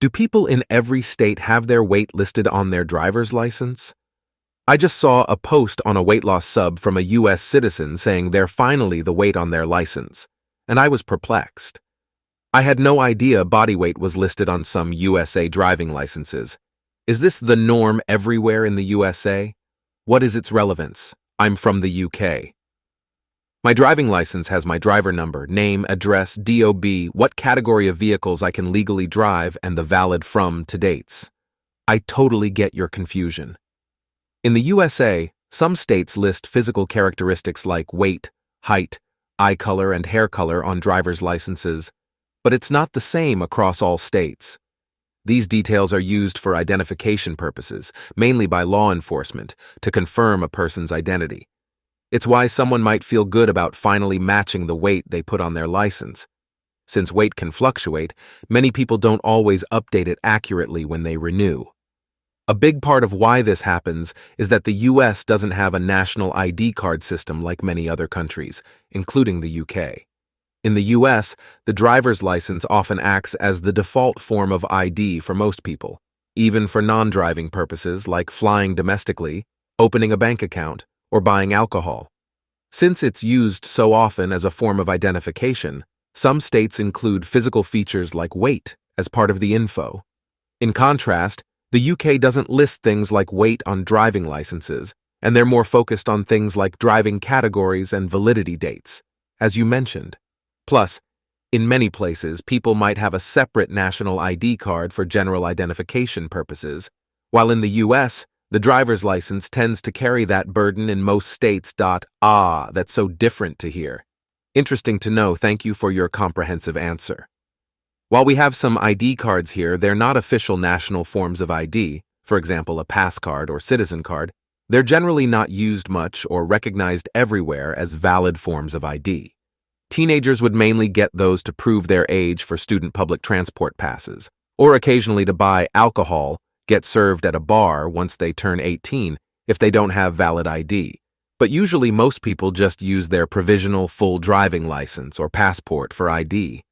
Do people in every state have their weight listed on their driver's license? I just saw a post on a weight loss sub from a U.S. citizen saying they're finally the weight on their license, and I was perplexed. I had no idea body weight was listed on some USA driving licenses. Is this the norm everywhere in the USA? What is its relevance? I'm from the UK. My driving license has my driver number, name, address, DOB, what category of vehicles I can legally drive, and the valid from to dates. I totally get your confusion. In the USA, some states list physical characteristics like weight, height, eye color, and hair color on driver's licenses, but it's not the same across all states. These details are used for identification purposes, mainly by law enforcement, to confirm a person's identity. It's why someone might feel good about finally matching the weight they put on their license. Since weight can fluctuate, many people don't always update it accurately when they renew. A big part of why this happens is that the US doesn't have a national ID card system like many other countries, including the UK. In the US, the driver's license often acts as the default form of ID for most people, even for non-driving purposes like flying domestically, opening a bank account, or buying alcohol. Since it's used so often as a form of identification, some states include physical features like weight as part of the info. In contrast, the UK doesn't list things like weight on driving licenses, and they're more focused on things like driving categories and validity dates, as you mentioned. Plus, in many places, people might have a separate national ID card for general identification purposes, while in the US, the driver's license tends to carry that burden in most states. That's so different to hear. Interesting to know. Thank you for your comprehensive answer. While we have some ID cards here, they're not official national forms of ID, for example, a pass card or citizen card. They're generally not used much or recognized everywhere as valid forms of ID. Teenagers would mainly get those to prove their age for student public transport passes, or occasionally to buy alcohol, get served at a bar once they turn 18 if they don't have valid ID. But usually most people just use their provisional full driving license or passport for ID.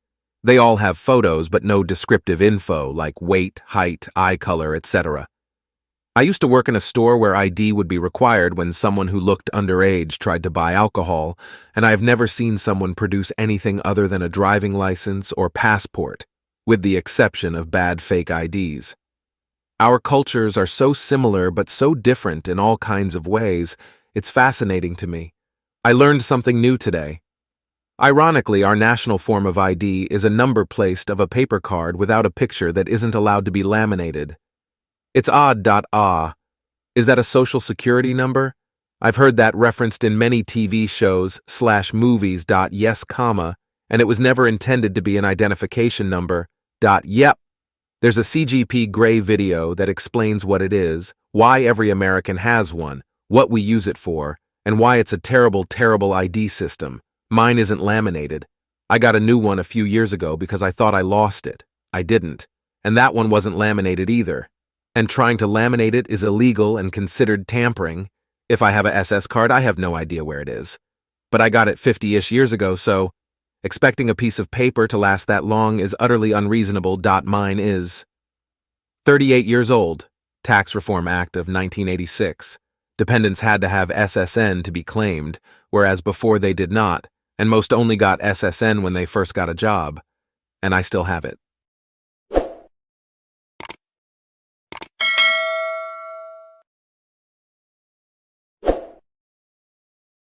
They all have photos but no descriptive info like weight, height, eye color, etc. I used to work in a store where ID would be required when someone who looked underage tried to buy alcohol, and I've never seen someone produce anything other than a driving license or passport, with the exception of bad fake IDs. Our cultures are so similar but so different in all kinds of ways, it's fascinating to me. I learned something new today. Ironically, our national form of ID is a number placed of a paper card without a picture that isn't allowed to be laminated. It's odd. Is that a social security number? I've heard that referenced in many TV shows /movies. Yes, and it was never intended to be an identification number. Yep. There's a CGP Grey video that explains what it is, why every American has one, what we use it for, and why it's a terrible, terrible ID system. Mine isn't laminated. I got a new one a few years ago because I thought I lost it. I didn't. And that one wasn't laminated either. And trying to laminate it is illegal and considered tampering. If I have a SS card, I have no idea where it is. But I got it 50-ish years ago, so expecting a piece of paper to last that long is utterly unreasonable. Mine is 38 years old. Tax Reform Act of 1986. Dependents had to have SSN to be claimed, whereas before they did not, and most only got SSN when they first got a job. And I still have it.